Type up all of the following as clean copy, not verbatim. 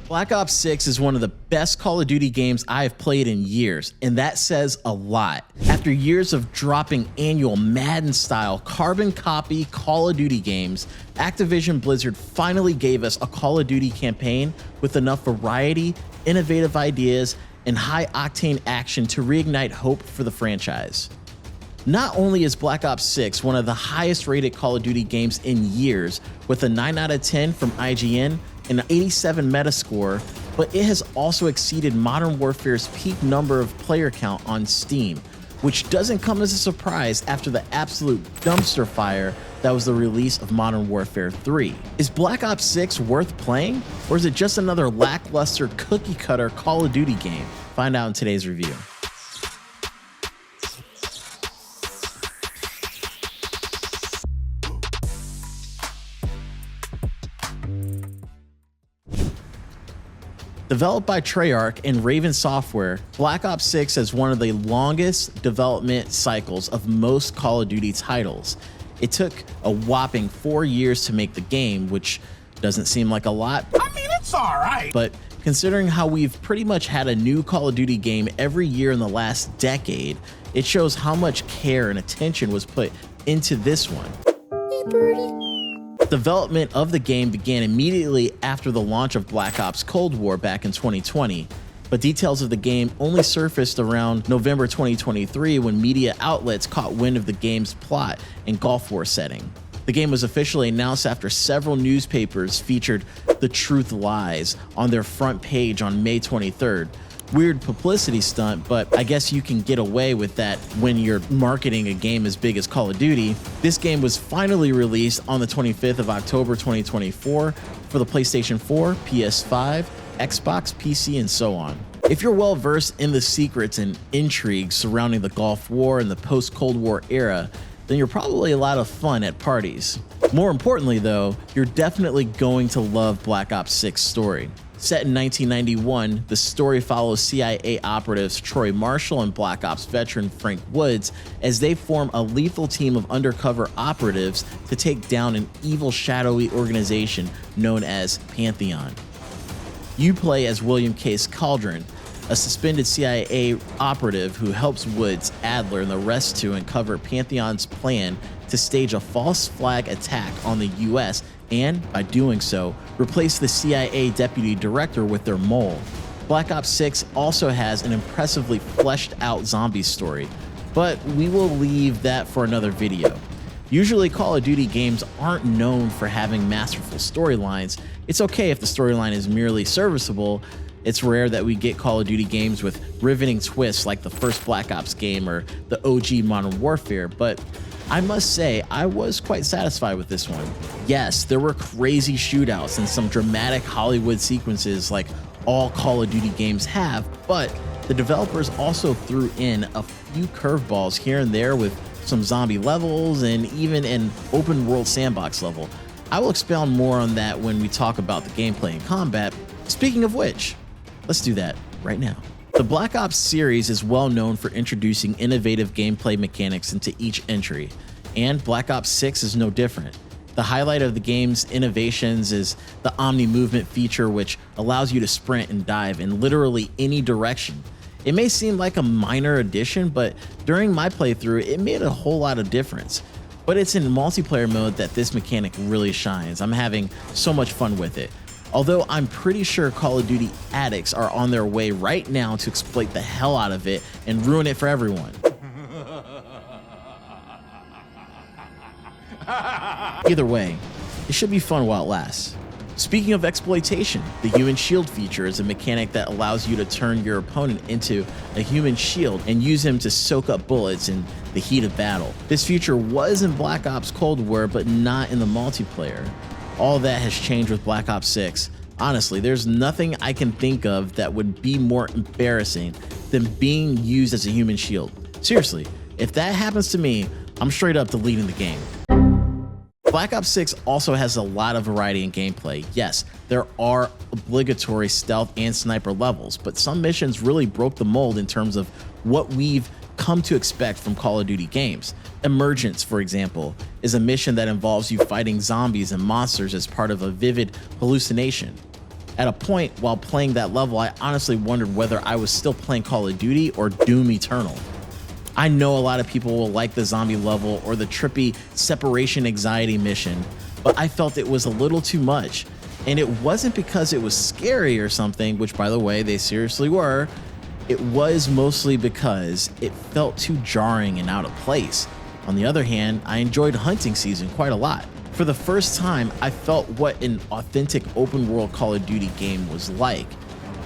Black Ops 6 is one of the best Call of Duty games I have played in years, and that says a lot. After years of dropping annual Madden-style carbon copy Call of Duty games, Activision Blizzard finally gave us a Call of Duty campaign with enough variety, innovative ideas, and high-octane action to reignite hope for the franchise. Not only is Black Ops 6 one of the highest rated Call of Duty games in years with a 9 out of 10 from IGN and an 87 Metascore, but it has also exceeded Modern Warfare's peak number of player count on Steam, which doesn't come as a surprise after the absolute dumpster fire that was the release of Modern Warfare 3. Is Black Ops 6 worth playing, or is it just another lackluster cookie-cutter Call of Duty game? Find out in today's review. Developed by Treyarch and Raven Software, Black Ops 6 has one of the longest development cycles of most Call of Duty titles. It took a whopping 4 years to make the game, which doesn't seem like a lot. I mean, it's all right. But considering how we've pretty much had a new Call of Duty game every year in the last decade, it shows how much care and attention was put into this one. Hey, birdie. Development of the game began immediately after the launch of Black Ops Cold War back in 2020, but details of the game only surfaced around November 2023 when media outlets caught wind of the game's plot and Gulf War setting. The game was officially announced after several newspapers featured The Truth Lies on their front page on May 23rd. Weird publicity stunt, but I guess you can get away with that when you're marketing a game as big as Call of Duty. This game was finally released on the 25th of October 2024 for the PlayStation 4, PS5, Xbox, PC, and so on. If you're well versed in the secrets and intrigues surrounding the Gulf War and the post-Cold War era, then you're probably a lot of fun at parties. More importantly though, you're definitely going to love Black Ops 6's story. Set in 1991, the story follows CIA operatives Troy Marshall and Black Ops veteran Frank Woods as they form a lethal team of undercover operatives to take down an evil shadowy organization known as Pantheon. You play as William Case Cauldron, a suspended CIA operative who helps Woods, Adler, and the rest to uncover Pantheon's plan to stage a false flag attack on the US and, by doing so, replace the CIA deputy director with their mole. Black Ops 6 also has an impressively fleshed out zombie story, but we will leave that for another video. Usually Call of Duty games aren't known for having masterful storylines. It's okay if the storyline is merely serviceable. It's rare that we get Call of Duty games with riveting twists like the first Black Ops game or the OG Modern Warfare, but I must say, I was quite satisfied with this one. Yes, there were crazy shootouts and some dramatic Hollywood sequences like all Call of Duty games have, but the developers also threw in a few curveballs here and there with some zombie levels and even an open world sandbox level. I will expound more on that when we talk about the gameplay and combat. Speaking of which, let's do that right now. The Black Ops series is well known for introducing innovative gameplay mechanics into each entry, and Black Ops 6 is no different. The highlight of the game's innovations is the Omni Movement feature, which allows you to sprint and dive in literally any direction. It may seem like a minor addition, but during my playthrough, it made a whole lot of difference. But it's in multiplayer mode that this mechanic really shines. I'm having so much fun with it. Although I'm pretty sure Call of Duty addicts are on their way right now to exploit the hell out of it and ruin it for everyone. Either way, it should be fun while it lasts. Speaking of exploitation, the Human Shield feature is a mechanic that allows you to turn your opponent into a human shield and use him to soak up bullets in the heat of battle. This feature was in Black Ops Cold War, but not in the multiplayer. All that has changed with Black Ops 6. Honestly, there's nothing I can think of that would be more embarrassing than being used as a human shield. Seriously, if that happens to me, I'm straight up deleting the game. Black Ops 6 also has a lot of variety in gameplay. Yes, there are obligatory stealth and sniper levels, but some missions really broke the mold in terms of what we've come to expect from Call of Duty games. Emergence, for example, is a mission that involves you fighting zombies and monsters as part of a vivid hallucination. At a point while playing that level, I honestly wondered whether I was still playing Call of Duty or Doom Eternal. I know a lot of people will like the zombie level or the trippy separation anxiety mission, but I felt it was a little too much. And it wasn't because it was scary or something, which by the way, they seriously were. It was mostly because it felt too jarring and out of place. On the other hand, I enjoyed hunting season quite a lot. For the first time, I felt what an authentic open world Call of Duty game was like.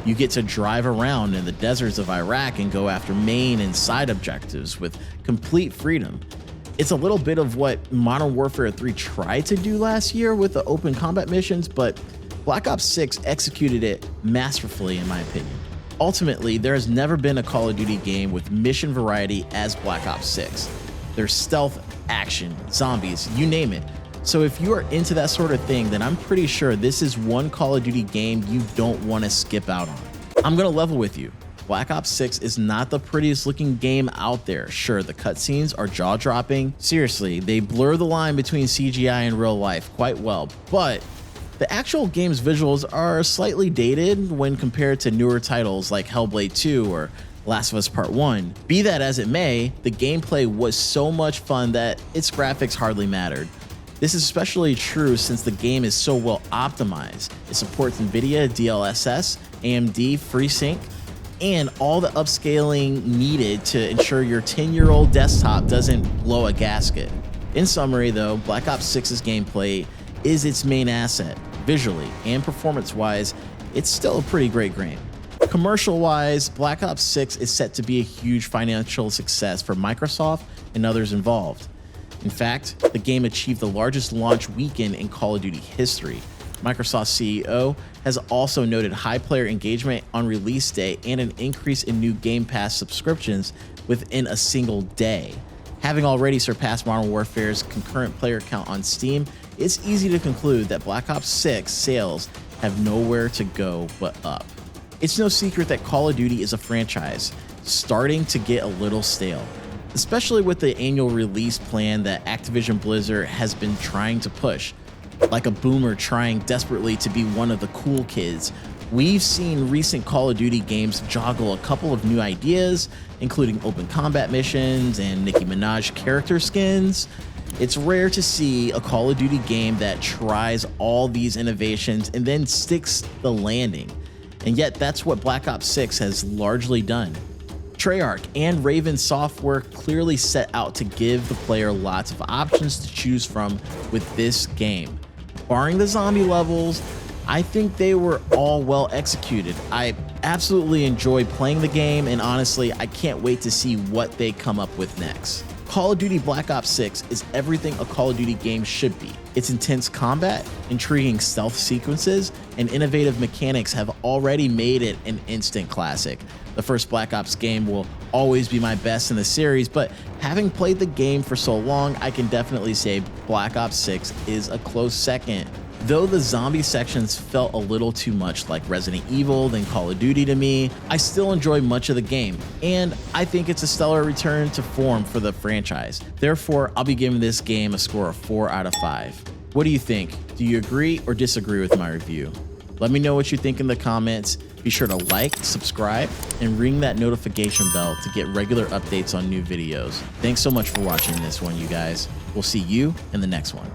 You get to drive around in the deserts of Iraq and go after main and side objectives with complete freedom. It's a little bit of what Modern Warfare 3 tried to do last year with the open combat missions, but Black Ops 6 executed it masterfully in my opinion. Ultimately, there has never been a Call of Duty game with mission variety as Black Ops 6. There's stealth, action, zombies, you name it. So if you are into that sort of thing, then I'm pretty sure this is one Call of Duty game you don't want to skip out on. I'm gonna level with you. Black Ops 6 is not the prettiest looking game out there. Sure, the cutscenes are jaw-dropping. Seriously, they blur the line between CGI and real life quite well, but the actual game's visuals are slightly dated when compared to newer titles like Hellblade 2 or Last of Us Part 1. Be that as it may, the gameplay was so much fun that its graphics hardly mattered. This is especially true since the game is so well optimized. It supports NVIDIA DLSS, AMD FreeSync, and all the upscaling needed to ensure your 10-year-old desktop doesn't blow a gasket. In summary though, Black Ops 6's gameplay is its main asset. Visually and performance-wise, it's still a pretty great game. Commercial-wise, Black Ops 6 is set to be a huge financial success for Microsoft and others involved. In fact, the game achieved the largest launch weekend in Call of Duty history. Microsoft CEO has also noted high player engagement on release day and an increase in new Game Pass subscriptions within a single day. Having already surpassed Modern Warfare's concurrent player count on Steam, it's easy to conclude that Black Ops 6 sales have nowhere to go but up. It's no secret that Call of Duty is a franchise starting to get a little stale, especially with the annual release plan that Activision Blizzard has been trying to push. Like a boomer trying desperately to be one of the cool kids, we've seen recent Call of Duty games joggle a couple of new ideas, including open combat missions and Nicki Minaj character skins. It's rare to see a Call of Duty game that tries all these innovations and then sticks the landing. And yet that's what Black Ops 6 has largely done. Treyarch and Raven Software clearly set out to give the player lots of options to choose from with this game. Barring the zombie levels, I think they were all well executed. I absolutely enjoyed playing the game, and honestly, I can't wait to see what they come up with next. Call of Duty Black Ops 6 is everything a Call of Duty game should be. Its intense combat, intriguing stealth sequences, and innovative mechanics have already made it an instant classic. The first Black Ops game will always be my best in the series, but having played the game for so long, I can definitely say Black Ops 6 is a close second. Though the zombie sections felt a little too much like Resident Evil than Call of Duty to me, I still enjoy much of the game, and I think it's a stellar return to form for the franchise. Therefore, I'll be giving this game a score of 4 out of 5. What do you think? Do you agree or disagree with my review? Let me know what you think in the comments. Be sure to like, subscribe, and ring that notification bell to get regular updates on new videos. Thanks so much for watching this one, you guys. We'll see you in the next one.